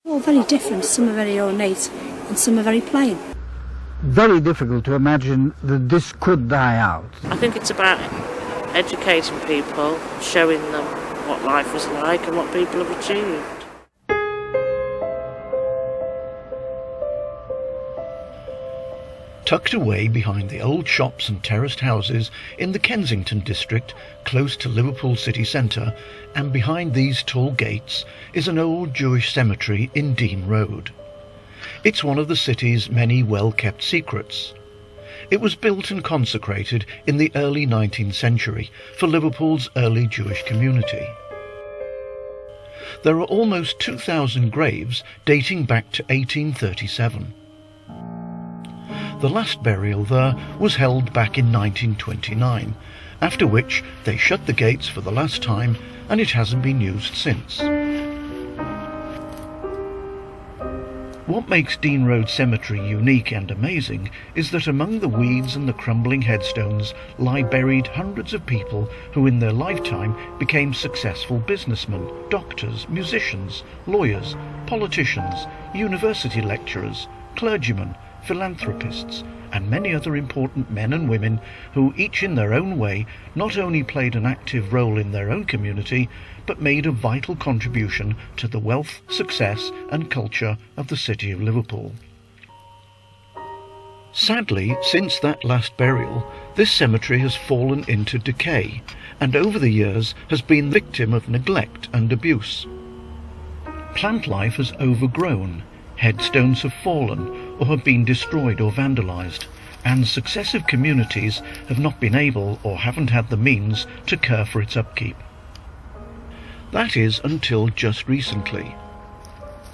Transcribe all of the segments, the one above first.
All very different. Some are very ornate and some are very plain. Very difficult to imagine that this could die out. I think it's about educating people, showing them what life was like and what people have achieved. Tucked away behind the old shops and terraced houses in the Kensington district, close to Liverpool city centre, and behind these tall gates, is an old Jewish cemetery in Deane Road. It's one of the city's many well-kept secrets. It was built and consecrated in the early 19th century for Liverpool's early Jewish community. There are almost 2,000 graves dating back to 1837. The last burial there was held back in 1929, after which they shut the gates for the last time and it hasn't been used since. What makes Deane Road Cemetery unique and amazing is that among the weeds and the crumbling headstones lie buried hundreds of people who in their lifetime became successful businessmen, doctors, musicians, lawyers, politicians, university lecturers, clergymen, philanthropists, and many other important men and women who each in their own way not only played an active role in their own community, but made a vital contribution to the wealth, success and culture of the city of Liverpool. Sadly, since that last burial, this cemetery has fallen into decay, and over the years has been the victim of neglect and abuse. Plant life has overgrown, headstones have fallen, or have been destroyed or vandalised, and successive communities have not been able or haven't had the means to care for its upkeep. That is until just recently.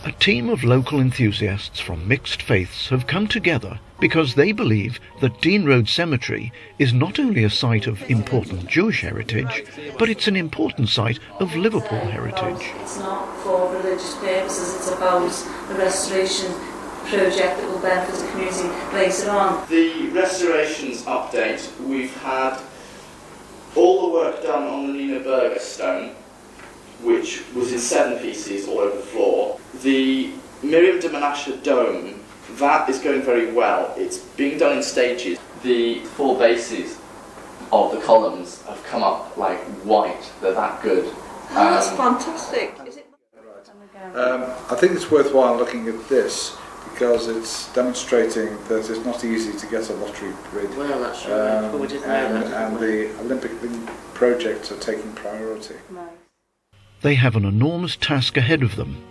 A team of local enthusiasts from mixed faiths have come together because they believe that Deane Road Cemetery is not only a site of important Jewish heritage, but it's an important site of Liverpool heritage. It's not for religious purposes, it's about the restoration project that will benefit the community later on. The restorations update, we've had all the work done on the Nina Berger stone, which was in 7 pieces all over the floor. The Miriam de Menashe dome, that is going very well. It's being done in stages. The 4 bases of the columns have come up like white. They're that good. Oh, that's fantastic. Is it? I think it's worthwhile looking at this because it's demonstrating that it's not easy to get a lottery bid. Well, that's right. But we didn't know that. And the Olympic projects are taking priority. Right. They have an enormous task ahead of them.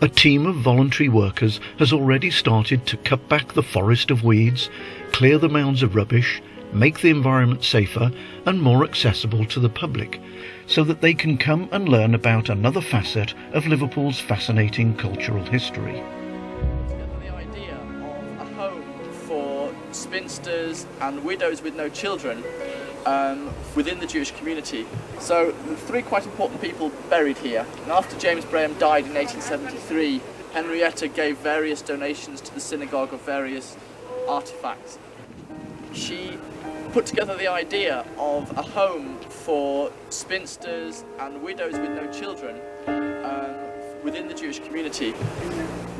A team of voluntary workers has already started to cut back the forest of weeds, clear the mounds of rubbish, make the environment safer and more accessible to the public, so that they can come and learn about another facet of Liverpool's fascinating cultural history. The idea of a home for spinsters and widows with no children within the Jewish community. So 3 quite important people buried here. And after James Braham died in 1873, Henrietta gave various donations to the synagogue of various artefacts. She put together the idea of a home for spinsters and widows with no children within the Jewish community.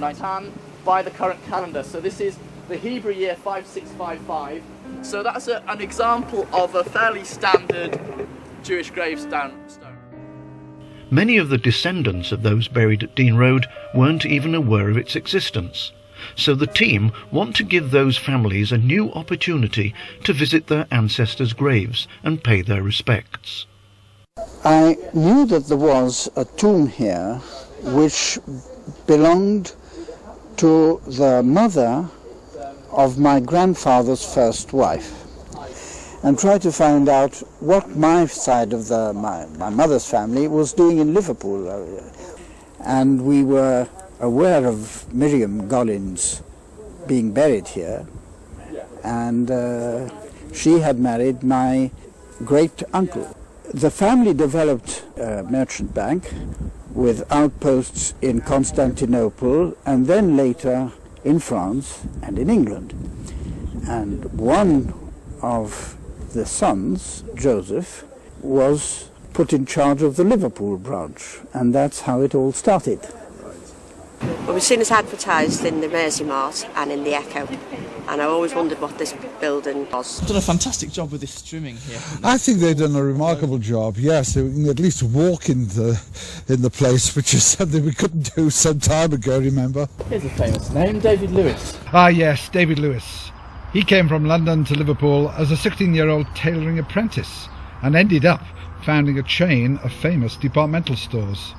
Nitan by the current calendar. So this is the Hebrew year 5655. So that's an example of a fairly standard Jewish gravestone. Many of the descendants of those buried at Deane Road weren't even aware of its existence, so the team want to give those families a new opportunity to visit their ancestors' graves and pay their respects. I knew that there was a tomb here which belonged to the mother of my grandfather's first wife, and tried to find out what my side of my mother's family was doing in Liverpool. And we were aware of Miriam Gollins being buried here, and she had married my great uncle. The family developed a merchant bank with outposts in Constantinople and then later in France and in England. And one of the sons, Joseph, was put in charge of the Liverpool branch, and that's how it all started. Well, we've seen it advertised in the Mersey Mart and in the Echo, and I always wondered what this building was. Done a fantastic job with this trimming here. I think they've done a remarkable job. Yes, they can at least walk in the place, which is something we couldn't do some time ago. Remember? Here's a famous name, David Lewis. Ah, yes, David Lewis. He came from London to Liverpool as a 16-year-old tailoring apprentice and ended up founding a chain of famous departmental stores.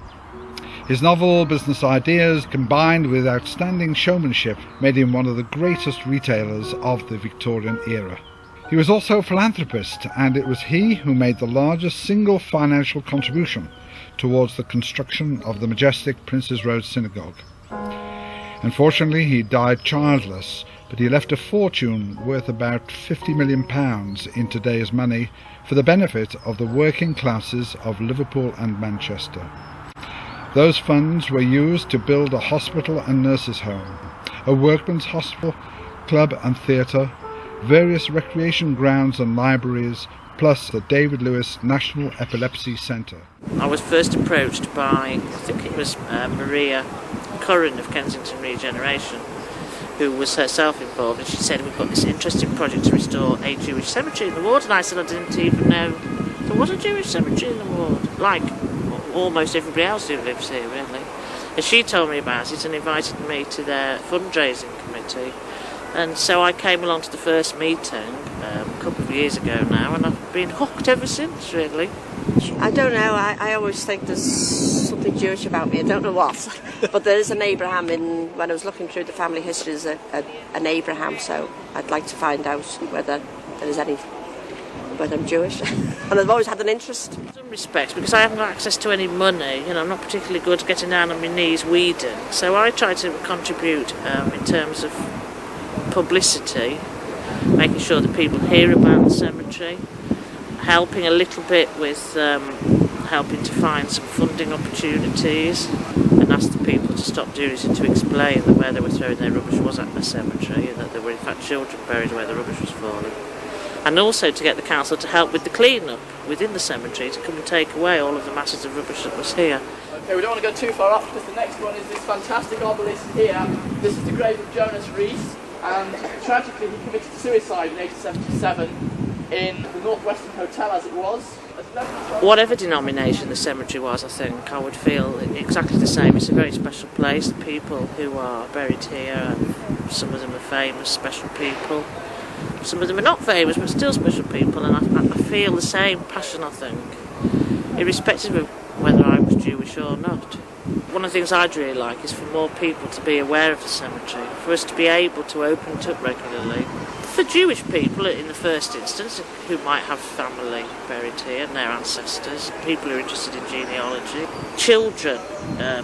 His novel business ideas, combined with outstanding showmanship, made him one of the greatest retailers of the Victorian era. He was also a philanthropist, and it was he who made the largest single financial contribution towards the construction of the majestic Princes Road Synagogue. Unfortunately, he died childless, but he left a fortune worth about £50 million in today's money for the benefit of the working classes of Liverpool and Manchester. Those funds were used to build a hospital and nurses' home, a workmen's hospital, club and theatre, various recreation grounds and libraries, plus the David Lewis National Epilepsy Centre. I was first approached by, I think it was Maria Curran of Kensington Regeneration, who was herself involved, and she said, we've got this interesting project to restore a Jewish cemetery in the ward, and I said I didn't even know there was a Jewish cemetery in the ward, like almost everybody else who lives here, really. And she told me about it and invited me to their fundraising committee, and so I came along to the first meeting a couple of years ago now, and I've been hooked ever since, really. I don't know, I always think there's something Jewish about me, I don't know what. But there is an Abraham when I was looking through the family history, there's an Abraham, so I'd like to find out whether there's any, whether I'm Jewish. And I've always had an interest. In some respects, because I haven't got access to any money, I'm not particularly good at getting down on my knees weeding, so I try to contribute in terms of publicity, making sure that people hear about the cemetery, helping a little bit with helping to find some funding opportunities, and ask the people to stop doing it and to explain that where they were throwing their rubbish was at the cemetery, and that there were in fact children buried where the rubbish was falling. And also to get the council to help with the clean-up within the cemetery, to come and take away all of the masses of rubbish that was here. Okay, we don't want to go too far up because the next one is this fantastic obelisk here. This is the grave of Jonas Rees, and tragically he committed suicide in 1877 in the Northwestern Hotel, as it was. Whatever denomination the cemetery was, I think I would feel exactly the same. It's a very special place. The people who are buried here, some of them are famous, special people. Some of them are not famous, but still special people, and I feel the same passion, I think, irrespective of whether I was Jewish or not. One of the things I'd really like is for more people to be aware of the cemetery, for us to be able to open it up regularly. For Jewish people, in the first instance, who might have family buried here and their ancestors, people who are interested in genealogy, children,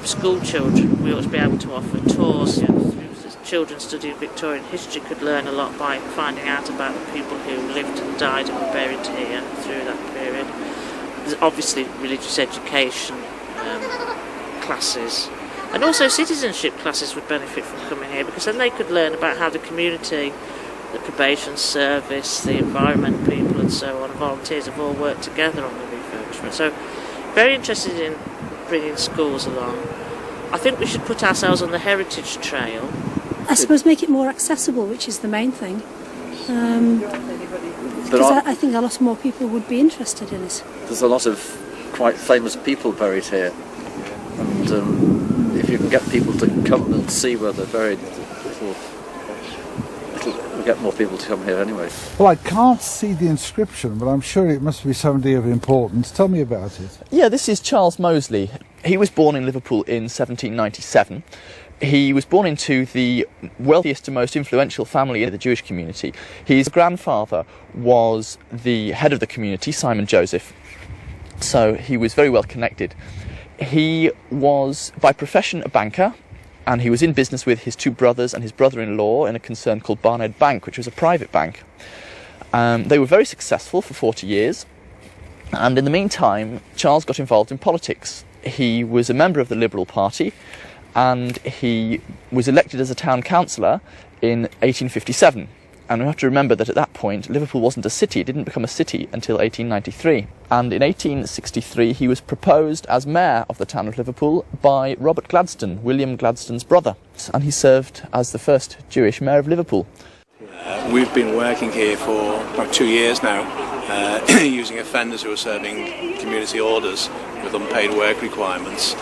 school children, we ought to be able to offer tours. Children studying Victorian history could learn a lot by finding out about the people who lived and died and were buried here through that period. There's obviously religious education classes, and also citizenship classes would benefit from coming here, because then they could learn about how the community, the probation service, the environment people and so on, volunteers have all worked together on the refurbishment. So very interested in bringing schools along. I think we should put ourselves on the heritage trail. I suppose make it more accessible, which is the main thing. Because I think a lot more people would be interested in it. There's a lot of quite famous people buried here, and if you can get people to come and see where they're buried, it'll get more people to come here anyway. Well, I can't see the inscription, but I'm sure it must be somebody of importance. Tell me about it. Yeah, this is Charles Moseley. He was born in Liverpool in 1797. He was born into the wealthiest and most influential family in the Jewish community. His grandfather was the head of the community, Simon Joseph, so he was very well connected. He was by profession a banker, and he was in business with his two brothers and his brother-in-law in a concern called Barnard Bank, which was a private bank. They were very successful for 40 years, and in the meantime, Charles got involved in politics. He was a member of the Liberal Party, and he was elected as a town councillor in 1857. And we have to remember that at that point, Liverpool wasn't a city. It didn't become a city until 1893. And in 1863, he was proposed as mayor of the town of Liverpool by Robert Gladstone, William Gladstone's brother. And he served as the first Jewish mayor of Liverpool. We've been working here for about 2 years now, using offenders who are serving community orders with unpaid work requirements,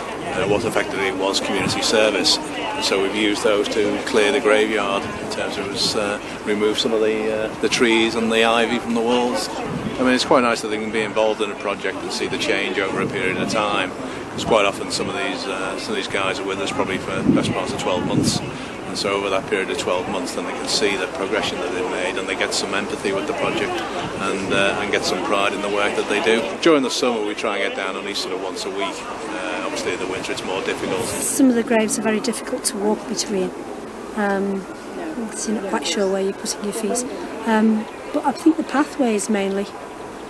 what effectively was community service. So we've used those to clear the graveyard in terms of remove some of the trees and the ivy from the walls. I mean, it's quite nice that they can be involved in a project and see the change over a period of time, because quite often some of these guys are with us probably for the best part of 12 months. And so over that period of 12 months, then they can see the progression that they've made, and they get some empathy with the project and get some pride in the work that they do. During the summer, we try and get down at least sort of once a week. Obviously in the winter it's more difficult. Some of the graves are very difficult to walk between, so you're not quite sure where you're putting your feet. But I think the pathways mainly,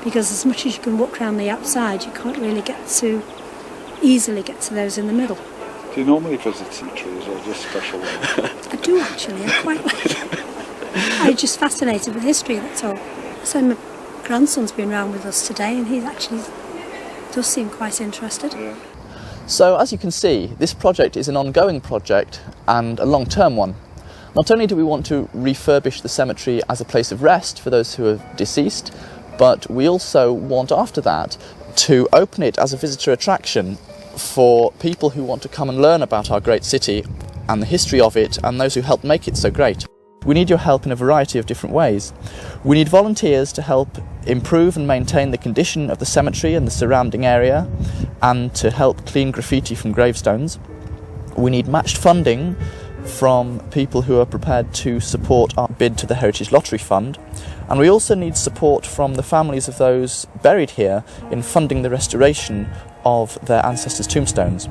because as much as you can walk around the outside, you can't really easily get to those in the middle. Do you normally visit cemeteries or just special ones? I do actually, I quite like it. I'm just fascinated with history, that's all. So my grandson's been round with us today and he actually does seem quite interested. Yeah. So as you can see, this project is an ongoing project and a long-term one. Not only do we want to refurbish the cemetery as a place of rest for those who are deceased, but we also want after that to open it as a visitor attraction for people who want to come and learn about our great city and the history of it and those who helped make it so great. We need your help in a variety of different ways. We need volunteers to help improve and maintain the condition of the cemetery and the surrounding area, and to help clean graffiti from gravestones. We need matched funding from people who are prepared to support our bid to the Heritage Lottery Fund, and we also need support from the families of those buried here in funding the restoration of their ancestors' tombstones.